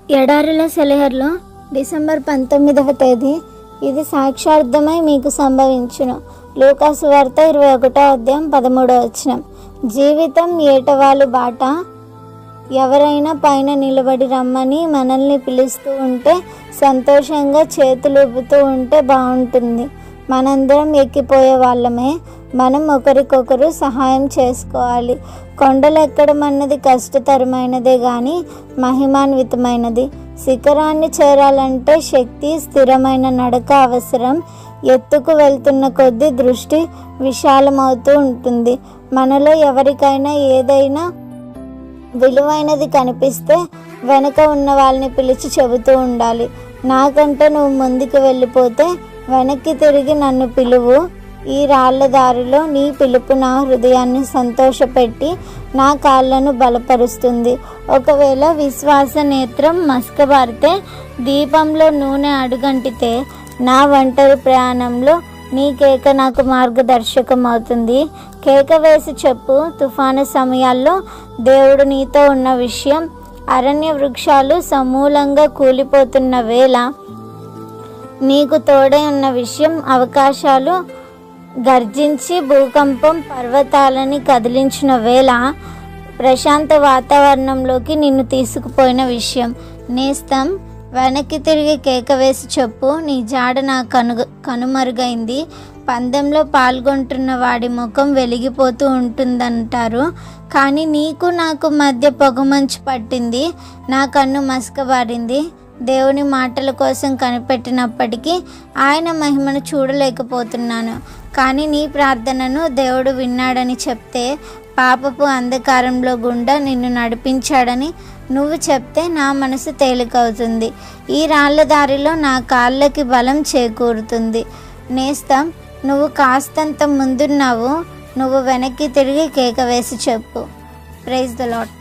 ఎడారిలో సెలయర్లో డిసెంబర్ 19వ తేదీ. ఇది సాక్షార్థమై మీకు సంభవించును. లూకాసు వార్త 21వ అధ్యాయం 13వ వచనం. జీవితం ఏటవాలు బాట. ఎవరైనా పైన నిలబడి రమ్మని మనల్ని పిలుస్తూ ఉంటే సంతోషంగా చేతులు ఊపుతూ ఉంటే బాగుంటుంది. మనందరం ఎక్కిపోయే వాళ్ళమే. మనం ఒకరికొకరు సహాయం చేసుకోవాలి. కొండలు ఎక్కడం అన్నది కష్టతరమైనదే కానీ మహిమాన్వితమైనది. శిఖరాన్ని చేరాలంటే శక్తి, స్థిరమైన నడక అవసరం. ఎత్తుకు వెళ్తున్న కొద్దీ దృష్టి విశాలమవుతూ ఉంటుంది. మనలో ఎవరికైనా ఏదైనా విలువైనది కనిపిస్తే వెనక ఉన్న వాళ్ళని పిలిచి చెబుతూ ఉండాలి. నాకంటే నువ్వు ముందుకు వెళ్ళిపోతే వెనక్కి తిరిగి నన్ను పిలువు. ఈ రాళ్ల దారిలో నీ పిలుపు నా హృదయాన్ని సంతోషపెట్టి నా కాళ్ళను బలపరుస్తుంది. ఒకవేళ విశ్వాస నేత్రం మసకబారితే, దీపంలో నూనె అడుగంటితే, నా ఒంటరి ప్రయాణంలో నీ కేక నాకు మార్గదర్శకం అవుతుంది. కేక వేసి చెప్పు. తుఫాను సమయాల్లో దేవుడు నీతో ఉన్న విషయం. అరణ్య వృక్షాలు సమూలంగా కూలిపోతున్న వేళ నీకు తోడై ఉన్న విషయం. అవకాశాలు గర్జించి భూకంపం పర్వతాలని కదిలించిన వేళ ప్రశాంత వాతావరణంలోకి నిన్ను తీసుకుపోయిన విషయం. నేస్తం, వెనక్కి తిరిగి కేక వేసి చెప్పు. నీ జాడ నా కనుమరుగైంది. పందెంలో పాల్గొంటున్న వాడి ముఖం వెలిగిపోతూ ఉంటుందంటారు, కానీ నీకు నాకు మధ్య పొగమంచు పట్టింది. నా కన్ను మసకబారింది. దేవుని మాటల కోసం కనిపెట్టినప్పటికీ ఆయన మహిమను చూడలేకపోతున్నాను. కానీ నీ ప్రార్థనను దేవుడు విన్నాడని చెప్తే, పాపపు అంధకారంలో గుండా నిన్ను నడిపించాడని నువ్వు చెప్తే నా మనసు తేలికవుతుంది. ఈ రాళ్ల దారిలో నా కాళ్ళకి బలం చేకూరుతుంది. నేస్తం, నువ్వు కాస్తంత ముందున్నావు. నువ్వు వెనక్కి తిరిగి కేక వేసి చెప్పు. Praise the lord.